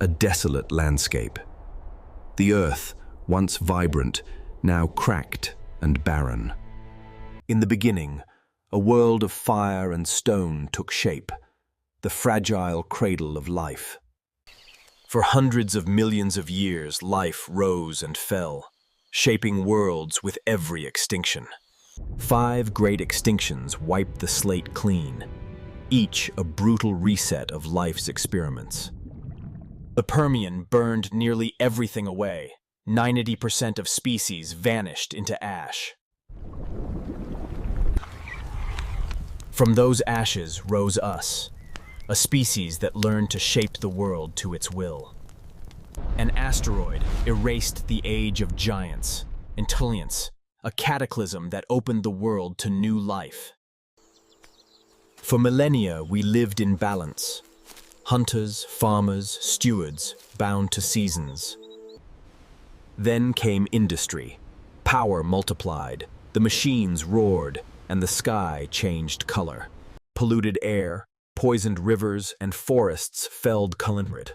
a desolate landscape. The earth, once vibrant, now cracked and barren. In the beginning, a world of fire and stone took shape, the fragile cradle of life. For hundreds of millions of years, life rose and fell, shaping worlds with every extinction. 5 great extinctions wiped the slate clean, each a brutal reset of life's experiments. The Permian burned nearly everything away. 90% of species vanished into ash. From those ashes rose us, a species that learned to shape the world to its will. An asteroid erased the age of giants, intelligence, a cataclysm that opened the world to new life. For millennia, we lived in balance. Hunters, farmers, stewards, bound to seasons. Then came industry. Power multiplied, the machines roared, and the sky changed color. Polluted air, poisoned rivers, and forests felled culprit.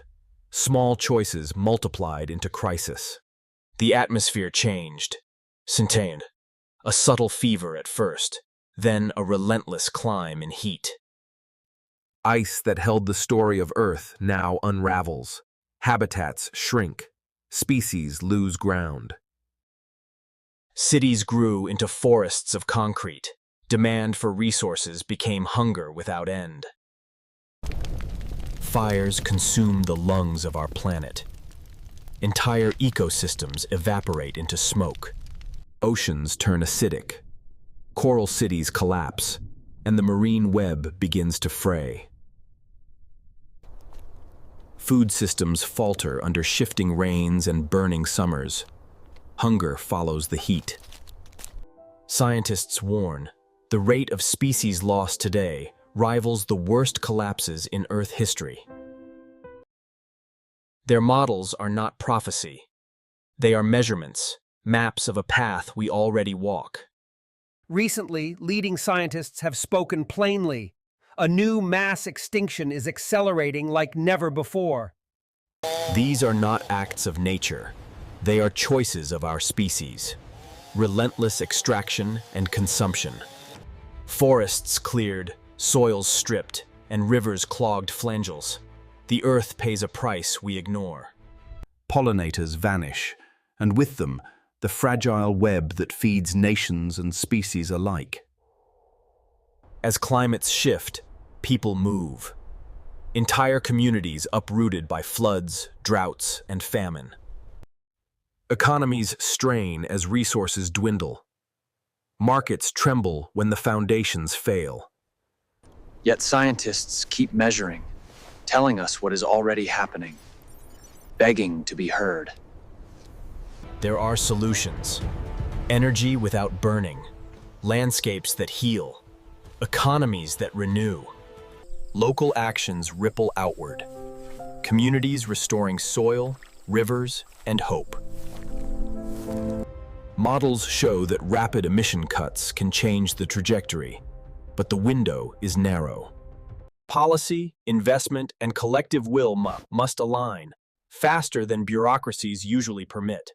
Small choices multiplied into crisis. The atmosphere changed. Syntained. A subtle fever at first, then a relentless climb in heat. Ice that held the story of Earth now unravels. Habitats shrink. Species lose ground. Cities grew into forests of concrete. Demand for resources became hunger without end. Fires consume the lungs of our planet. Entire ecosystems evaporate into smoke. Oceans turn acidic. Coral cities collapse, and the marine web begins to fray. Food systems falter under shifting rains and burning summers. Hunger follows the heat. Scientists warn, the rate of species lost today rivals the worst collapses in Earth history. Their models are not prophecy. They are measurements, maps of a path we already walk. Recently, leading scientists have spoken plainly. A new mass extinction is accelerating like never before. These are not acts of nature. They are choices of our species. Relentless extraction and consumption. Forests cleared, soils stripped, and rivers clogged flangels. The earth pays a price we ignore. Pollinators vanish, and with them, the fragile web that feeds nations and species alike. As climates shift, people move. Entire communities uprooted by floods, droughts, and famine. Economies strain as resources dwindle. Markets tremble when the foundations fail. Yet scientists keep measuring, telling us what is already happening, begging to be heard. There are solutions. Energy without burning, landscapes that heal, economies that renew. Local actions ripple outward. Communities restoring soil, rivers, and hope. Models show that rapid emission cuts can change the trajectory, but the window is narrow. Policy, investment, and collective will must align, faster than bureaucracies usually permit.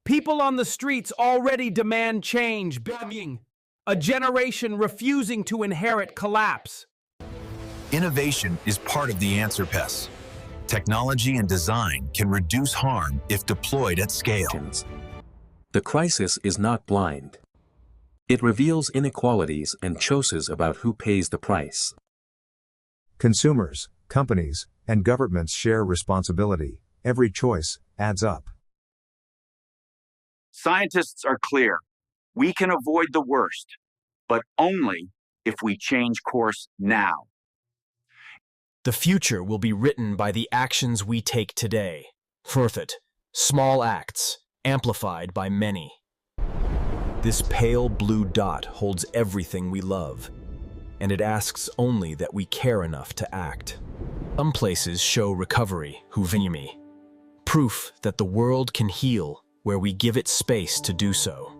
People on the streets already demand change, begging. A generation refusing to inherit collapse. Innovation is part of the answer, Pess. Technology and design can reduce harm if deployed at scale. The crisis is not blind. It reveals inequalities and choices about who pays the price. Consumers, companies, and governments share responsibility. Every choice adds up. Scientists are clear. We can avoid the worst, but only if we change course now. The future will be written by the actions we take today. Worth it. Small acts, amplified by many. This pale blue dot holds everything we love, and it asks only that we care enough to act. Some places show recovery, proof that the world can heal where we give it space to do so.